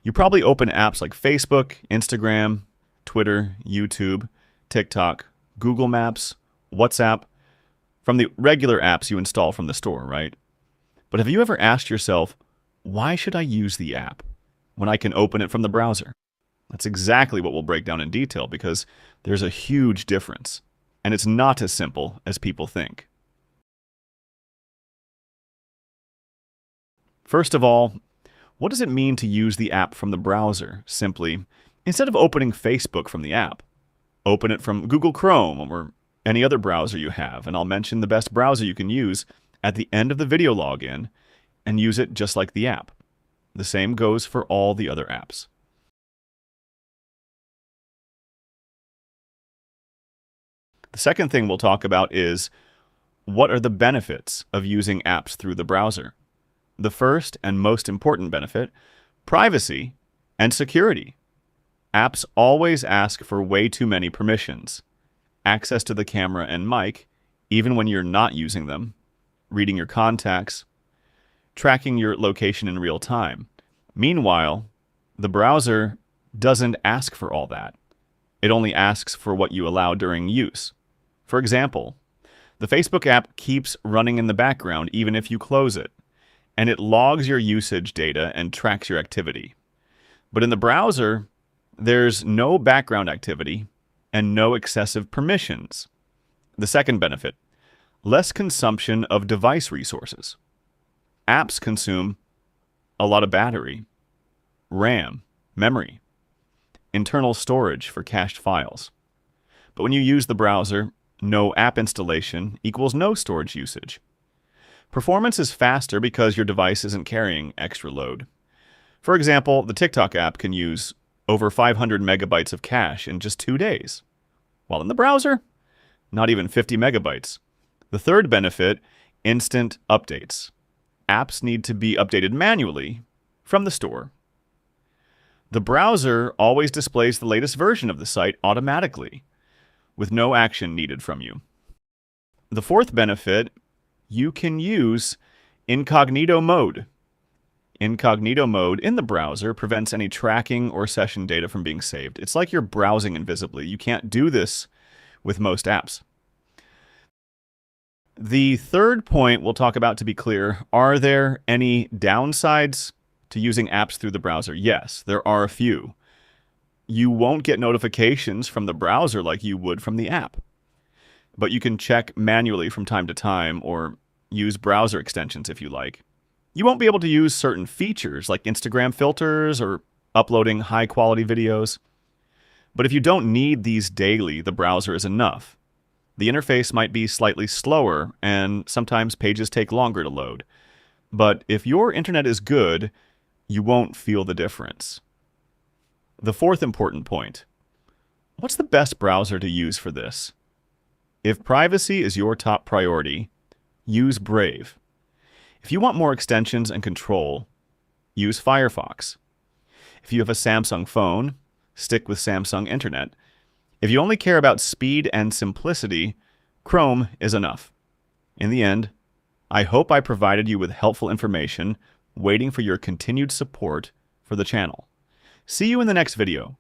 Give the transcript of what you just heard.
You probably open apps like Facebook, Instagram, Twitter, YouTube, TikTok, Google Maps, WhatsApp, from the regular apps you install from the store, right? But have you ever asked yourself, why should I use the app when I can open it from the browser? That's exactly what we'll break down in detail because there's a huge difference, and it's not as simple as people think. First of all, what does it mean to use the app from the browser? Simply, instead of opening Facebook from the app, open it from Google Chrome or any other browser you have, and I'll mention the best browser you can use at the end of the video login and use it just like the app. The same goes for all the other apps. The second thing we'll talk about is what are the benefits of using apps through the browser? The first and most important benefit, privacy and security. Apps always ask for way too many permissions. Access to the camera and mic, even when you're not using them, reading your contacts, tracking your location in real time. Meanwhile, the browser doesn't ask for all that. It only asks for what you allow during use. For example, the Facebook app keeps running in the background even if you close it, and it logs your usage data and tracks your activity. But in the browser, there's no background activity and no excessive permissions. The second benefit, less consumption of device resources. Apps consume a lot of battery, RAM, memory, internal storage for cached files. But when you use the browser, no app installation equals no storage usage. Performance is faster because your device isn't carrying extra load. For example, the TikTok app can use over 500 megabytes of cache in just 2 days, while in the browser, not even 50 megabytes. The third benefit, instant updates. Apps need to be updated manually from the store. The browser always displays the latest version of the site automatically, with no action needed from you. The fourth benefit, you can use incognito mode. Incognito mode in the browser prevents any tracking or session data from being saved. It's like you're browsing invisibly. You can't do this with most apps. The third point we'll talk about to be clear, are there any downsides to using apps through the browser? Yes, there are a few. You won't get notifications from the browser like you would from the app, but you can check manually from time to time or use browser extensions if you like. You won't be able to use certain features like Instagram filters or uploading high-quality videos. But if you don't need these daily, the browser is enough. The interface might be slightly slower, and sometimes pages take longer to load. But if your internet is good, you won't feel the difference. The fourth important point, what's the best browser to use for this? If privacy is your top priority, use Brave. If you want more extensions and control, use Firefox. If you have a Samsung phone, stick with Samsung Internet. If you only care about speed and simplicity, Chrome is enough. In the end, I hope I provided you with helpful information, waiting for your continued support for the channel. See you in the next video.